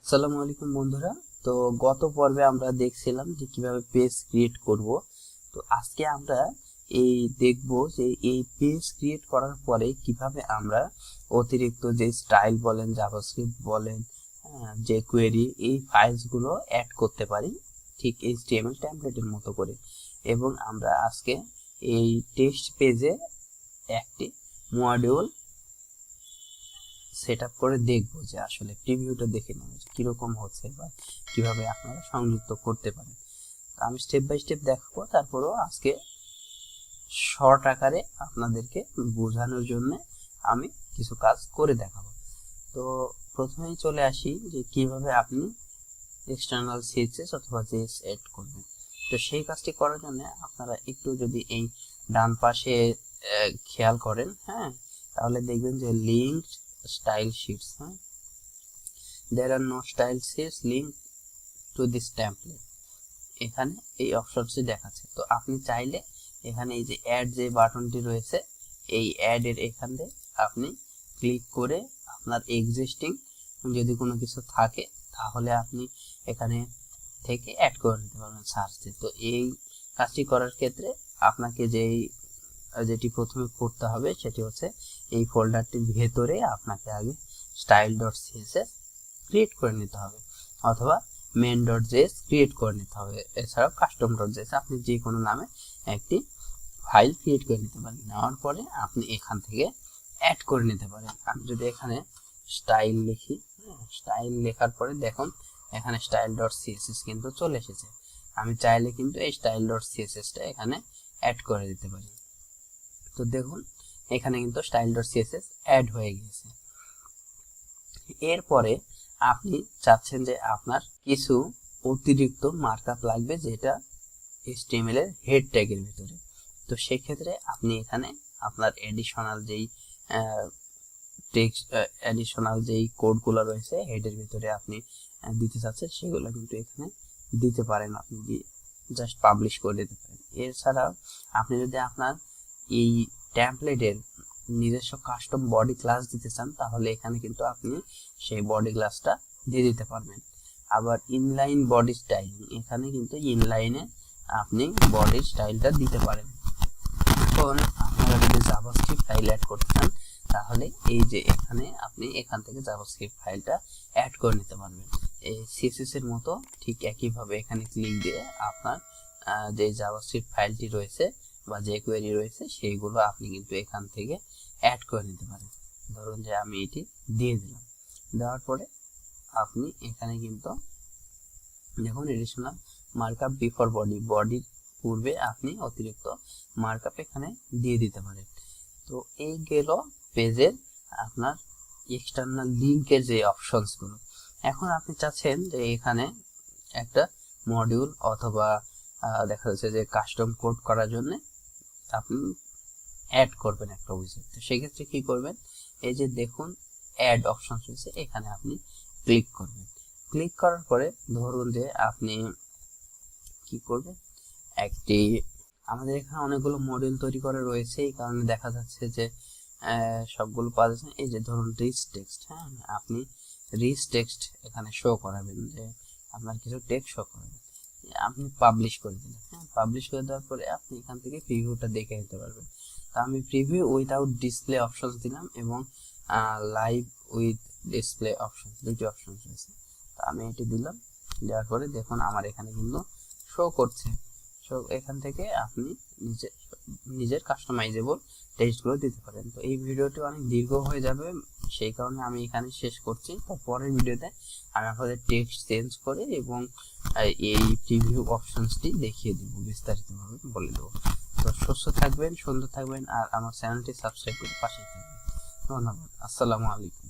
আসসালামু আলাইকুম বন্ধুরা। তো গত পর্বে আমরা দেখছিলাম যে কিভাবে পেজ ক্রিয়েট করব। তো আজকে আমরা এই দেখব যে এই পেজ ক্রিয়েট করার পরে কিভাবে আমরা অতিরিক্ত যে স্টাইল বলেন, জাভাস্ক্রিপ্ট বলেন, যে কোয়েরি, এই ফাইলসগুলো অ্যাড করতে পারি ঠিক এইচটিএমএল টেমপ্লেটের মতো করে। এবং আমরা আজকে এই টেক্সট পেজে একটি মডিউল সেট আপ করে দেখবো যে আসলে প্রিভিউটা দেখে নেব কিরকম হচ্ছে বা কিভাবে আপনারা সংযুক্ত করতে পারেন। আমি স্টেপ বাই স্টেপ দেখাবো, তারপরেও আজকে শর্ট আকারে আপনাদেরকে বোঝানোর জন্য আমি কিছু কাজ করে দেখাবো। তো প্রথমেই চলে আসি যে কিভাবে আপনি এক্সটার্নাল সিএসএস অথবা জেএস এড করবেন। তো সেই কাজটি করার জন্য আপনারা একটু যদি এই ডান পাশে খেয়াল করেন, তাহলে দেখবেন যে linked style shits, there are no style sheets linked to this template, এখানে এই অপশনটি দেখাচ্ছে। তো আপনি চাইলে এখানে এই যে অ্যাড যে বাটনটি রয়েছে, এই অ্যাড এর এখানে আপনি ক্লিক করে আপনার এক্সিস্টিং যদি কোনো কিছু থাকে তাহলে আপনি এখানে থেকে অ্যাড করে নিতে পারবেন সার্চ দিয়ে। তো এই কাজটি করার ক্ষেত্রে আপনাকে যেটি প্রথমে করতে হবে সেটি হচ্ছে এই ফোল্ডারটির ভেতরে আপনাকে আগে style.css ক্রিয়েট করে নিতে হবে অথবা main.js ক্রিয়েট করে নিতে হবে। এছাড়াও custom.js আপনি যে কোনো নামে একটি ফাইল ক্রিয়েট করে নিতে পারেন। নেওয়ার পরে আপনি এখান থেকে অ্যাড করে নিতে পারেন। আমি যদি এখানে স্টাইল লিখি, স্টাইল লেখার পরে দেখুন এখানে style.css কিন্তু চলে এসেছে। আমি চাইলে কিন্তু এই style.css-টা এখানে অ্যাড করে দিতে পারি। তো দেখুন এখানে কিন্তু style.css অ্যাড হয়ে গিয়েছে। এরপরে আপনি চাচ্ছেন যে আপনার কিছু অতিরিক্ত মার্কআপ লাগবে যেটা HTML এর হেড ট্যাগের ভিতরে। তো সেই ক্ষেত্রে আপনি এখানে আপনার অ্যাডিশনাল যেই কোডগুলো রয়েছে হেডের ভিতরে আপনি দিতে চাচ্ছেন সেগুলো কিন্তু এখানে দিতে পারেন। আপনি জাস্ট পাবলিশ করে দিতে পারেন। এছাড়াও আপনি যদি আপনার এই টেমপ্লেটের নিজস্ব কাস্টম বডি ক্লাস দিতে চান তাহলে এখানে কিন্তু আপনি সেই বডি ক্লাসটা দিয়ে দিতে পারবেন। আবার ইনলাইন বডি স্টাইলিং, এখানে কিন্তু ইনলাইনে আপনি বডি স্টাইলটা দিতে পারেন। এখন আপনারা যদি জাভাস্ক্রিপ্ট ফাইল অ্যাড করতে চান তাহলে এই যে এখানে আপনি এখান থেকে জাভাস্ক্রিপ্ট ফাইলটা অ্যাড করে নিতে পারবেন। এই সিএসএস এর মতো ঠিক একইভাবে এখানে ক্লিক দিয়ে আপনার যে জাভাস্ক্রিপ্ট ফাইলটি রয়েছে বা যে কোয়েরি রয়েছে সেইগুলো আপনি কিন্তু এখান থেকে অ্যাড করে নিতে পারেন। ধরুন যে আমি এটি দিয়ে দিলাম, দেওয়ার পরে আপনি এখানে কিন্তু দেখুন এডিশনাল মার্কআপ বিফোর বডির পূর্বে আপনি অতিরিক্ত মার্কআপ এখানে দিয়ে দিতে পারেন। তো এই গেল পেজের আপনার এক্সটার্নাল লিঙ্কের যে অপশনসগুলো। এখন আপনি চাচ্ছেন যে এখানে একটা মডিউল অথবা দেখা যাচ্ছে যে কাস্টম কোড করার জন্য আপনি অ্যাড করবেন একটা উইজার্ড। তো সেক্ষেত্রে কি করবেন, এই যে দেখুন অ্যাড অপশন রয়েছে এখানে আপনি ক্লিক করবেন। ক্লিক করার পরে ধরুন যে আপনি কি করবেন, আমাদের এখানে অনেকগুলো মডিউল তৈরি করা রয়েছে, এই কারণে দেখা যাচ্ছে যে সবগুলো পাওয়া যাচ্ছে। এই যে ধরুন রিচ টেক্সট, আপনি রিচ টেক্সট এখানে শো করাবেন, যে আপনার কিছু টেক্সট শো করাবেন। আপনি পাবলিশ করে দিলেন। পাবলিশ করে দেওয়ার পরে আপনি এখান থেকে প্রিভিউটা দেখে নিতে পারবেন। তো আমি প্রিভিউ উইদাউট ডিসপ্লে অপশনস দিলাম এবং লাইভ উইথ ডিসপ্লে অপশন, দুটি অপশন রয়েছে। তো আমি এটি দিলাম, দেওয়ার পরে দেখুন আমার এখানে কিন্তু শো করছে। সো এখান থেকে আপনি নিজের কাস্টমাইজেবল টেক্সটগুলো দিতে পারেন। তো এই ভিডিওটি অনেক দীর্ঘ হয়ে যাবে, সেই কারণে আমি এখানে শেষ করছি। তো পরের ভিডিওতে আমি আপনাদের টেক্সট চেঞ্জ করে এবং এই প্রিভিউ অপশনসটি দেখিয়ে দেবো, বিস্তারিতভাবে বলে দেবো। তো সুস্থ থাকবেন, সুন্দর থাকবেন, আর আমার চ্যানেলটি সাবস্ক্রাইব করে পাশে থাকবেন। ধন্যবাদ। আসসালামু আলাইকুম।